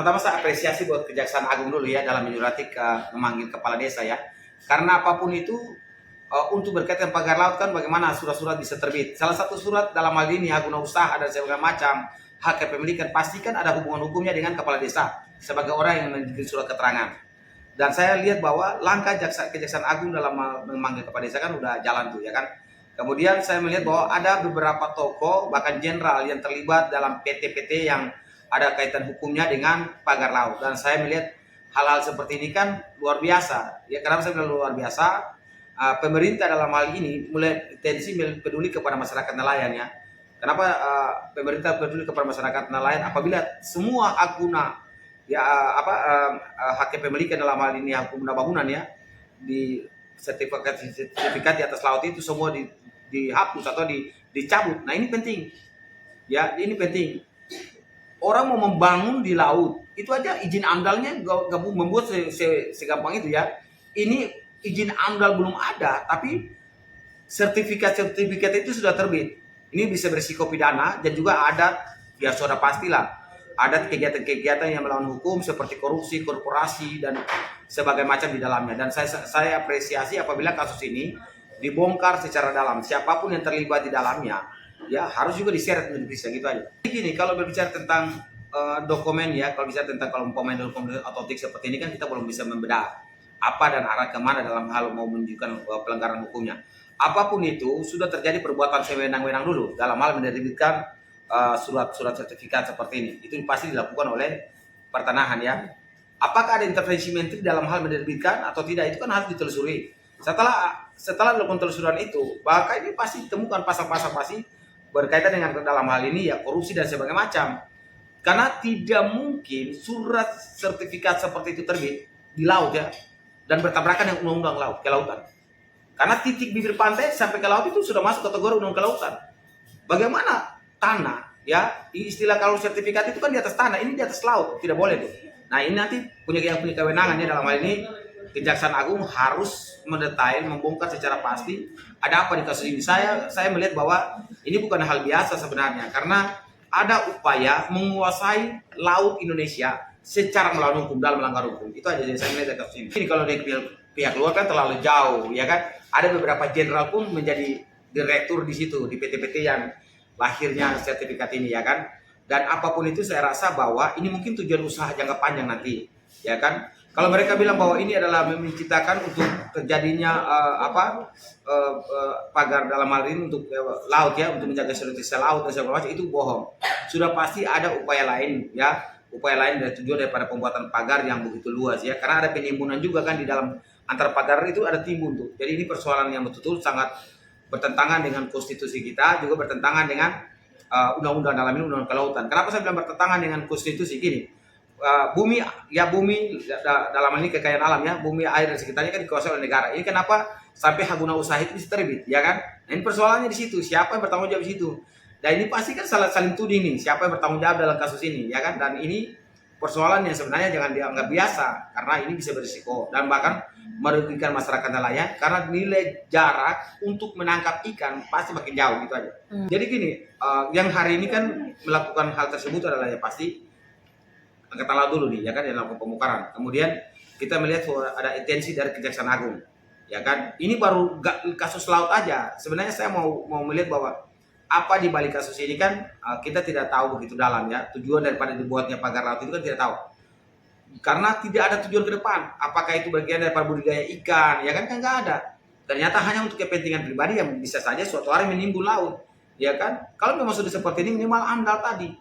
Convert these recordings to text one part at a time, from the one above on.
Pertama-tama saya apresiasi buat Kejaksaan Agung dulu ya dalam menyurati memanggil kepala desa ya. Karena apapun itu untuk berkaitan pagar laut kan bagaimana surat-surat bisa terbit. Salah satu surat dalam hal ini hak guna usaha dan segala macam hak kepemilikan pastikan ada hubungan hukumnya dengan kepala desa sebagai orang yang memiliki surat keterangan. Dan saya lihat bahwa langkah Kejaksaan Agung dalam memanggil kepala desa kan udah jalan tuh ya kan. Kemudian saya melihat bahwa ada beberapa tokoh bahkan jenderal yang terlibat dalam PT-PT yang ada kaitan hukumnya dengan pagar laut, dan saya melihat hal-hal seperti ini kan luar biasa ya. Kenapa saya bilang luar biasa? Pemerintah dalam hal ini mulai intensi peduli kepada masyarakat nelayan ya. Kenapa pemerintah peduli kepada masyarakat nelayan? Apabila semua hak guna ya hak kepemilikan dalam hal ini hak guna bangunan ya di sertifikat di atas laut itu semua dihapus atau dicabut. Nah ini penting ya, ini penting. Orang mau membangun di laut, itu aja izin amdalnya gabung membuat segampang itu ya. Ini izin amdal belum ada, tapi sertifikat itu sudah terbit. Ini bisa berisiko pidana dan juga ada, ya sudah pastilah, ada kegiatan-kegiatan yang melawan hukum seperti korupsi, korporasi, dan sebagai macam di dalamnya. Dan saya apresiasi apabila kasus ini dibongkar secara dalam. Siapapun yang terlibat di dalamnya, ya harus juga diseret dan diperiksa gitu aja. Gini, kalau berbicara tentang dokumen ya, kalau bicara tentang kalau dokumen otentik seperti ini kan kita belum bisa membedah apa dan arah kemana dalam hal mau menunjukkan pelanggaran hukumnya. Apapun itu sudah terjadi perbuatan sewenang-wenang dulu dalam hal menerbitkan surat-surat sertifikat seperti ini. Itu pasti dilakukan oleh pertanahan ya. Apakah ada intervensi menteri dalam hal menerbitkan atau tidak, itu kan harus ditelusuri. Setelah dilakukan telusuran itu, maka ini pasti ditemukan pasal-pasal pasti berkaitan dengan dalam hal ini ya korupsi dan sebagainya macam. Karena tidak mungkin surat sertifikat seperti itu terbit di laut ya dan bertabrakan dengan undang-undang laut kelautan. Karena titik bibir pantai sampai ke laut itu sudah masuk kategori undang kelautan. Bagaimana tanah ya, istilah kalau sertifikat itu kan di atas tanah, ini di atas laut, tidak boleh tuh. Nah ini nanti punya kewenangannya dalam hal ini Kejaksaan Agung harus mendetail, membongkar secara pasti ada apa di kasus ini. Saya melihat bahwa ini bukan hal biasa sebenarnya, karena ada upaya menguasai laut Indonesia secara melawan hukum, dalam melanggar hukum. Itu aja yang saya melihat kasus ini. Ini kalau dari pihak luar kan terlalu jauh, ya kan? Ada beberapa jenderal pun menjadi direktur di situ di PT-PT yang lahirnya sertifikat ini, ya kan? Dan apapun itu saya rasa bahwa ini mungkin tujuan usaha jangka panjang nanti, ya kan? Kalau mereka bilang bahwa ini adalah menciptakan untuk terjadinya pagar dalam hal ini untuk laut ya, untuk menjaga stabilitas laut dan segala macam, itu bohong. Sudah pasti ada upaya lain ya, upaya lain dan tujuan daripada pembuatan pagar yang begitu luas ya, karena ada penimbunan juga kan di dalam antar pagar itu ada timbun tuh. Jadi ini persoalan yang betul-betul sangat bertentangan dengan konstitusi kita, juga bertentangan dengan undang-undang dalam ini, undang-undang kelautan. Kenapa saya bilang bertentangan dengan konstitusi? Gini, bumi dalam ini kekayaan alam ya, bumi, air dan sekitarnya kan dikuasai oleh negara. Ini kenapa sampai hak guna usaha itu bisa terbit, ya kan? Nah, ini persoalannya di situ, siapa yang bertanggung jawab di situ? Dan ini pasti kan saling tuding nih, siapa yang bertanggung jawab dalam kasus ini, ya kan? Dan ini persoalan yang sebenarnya jangan dianggap biasa, karena ini bisa berisiko dan bahkan merugikan masyarakat nelayan, karena nilai jarak untuk menangkap ikan pasti makin jauh gitu aja. Jadi gini, yang hari ini kan melakukan hal tersebut adalah ya pasti Angkatan Laut dulu nih, ya kan, yang melakukan pembukaran. Kemudian kita melihat bahwa ada intensi dari Kejaksaan Agung, ya kan. Ini baru kasus laut aja. Sebenarnya saya mau melihat bahwa apa di balik kasus ini kan kita tidak tahu begitu dalam ya. Tujuan daripada dibuatnya pagar laut itu kan tidak tahu. Karena tidak ada tujuan ke depan. Apakah itu bagian daripada budidaya ikan, ya kan nggak ada. Ternyata hanya untuk kepentingan pribadi yang bisa saja suatu hari menimbun laut, ya kan. Kalau memang sudah seperti ini, minimal AMDAL tadi.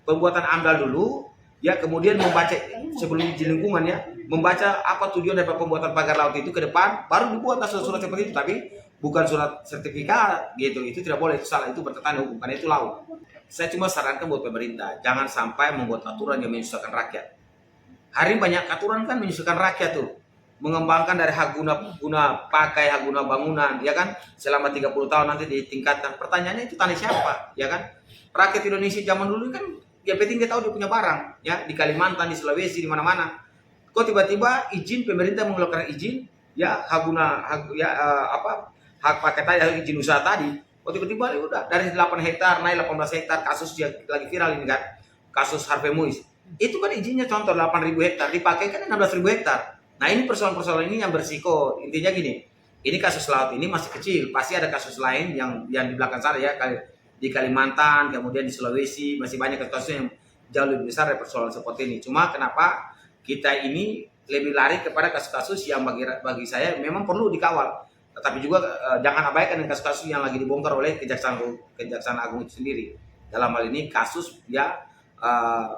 Pembuatan AMDAL dulu, ya, kemudian membaca sebelum uji lingkungan ya, membaca apa tujuan dari pembuatan pagar laut itu ke depan, baru dibuat surat seperti itu. Tapi bukan surat sertifikat gitu, itu tidak boleh, itu salah, itu bertentangan hukum, karena itu laut. Saya cuma sarankan buat pemerintah, jangan sampai membuat aturan yang menyusahkan rakyat. Hari ini banyak aturan kan menyusahkan rakyat tuh, mengembangkan dari hak guna pakai, hak guna bangunan, ya kan, selama 30 tahun nanti ditingkatkan. Pertanyaannya itu tanah siapa, ya kan? Rakyat Indonesia zaman dulu kan yang penting dia tahu dia punya barang ya, di Kalimantan, di Sulawesi, di mana-mana. Kok tiba-tiba izin, pemerintah mengeluarkan izin ya hak pakai tadi, izin usaha tadi. Kok tiba-tiba udah dari 8 hektar naik 18 hektar, kasus yang lagi viral ini kan, kasus Harvey Muiz. Itu kan izinnya contoh 8.000 hektar, dipakai kan 16.000 hektar. Nah ini persoalan-persoalan ini yang bersiko. Intinya gini, ini kasus laut ini masih kecil, pasti ada kasus lain yang di belakang sana ya, di Kalimantan, kemudian di Sulawesi, masih banyak kasus yang jauh lebih besar dari persoalan seperti ini. Cuma kenapa kita ini lebih lari kepada kasus-kasus yang bagi saya memang perlu dikawal. Tetapi juga jangan abaikan dengan kasus-kasus yang lagi dibongkar oleh Kejaksaan Agung itu sendiri. Dalam hal ini kasus ya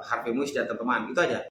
Harvey Muiz dan teman-teman. Itu aja.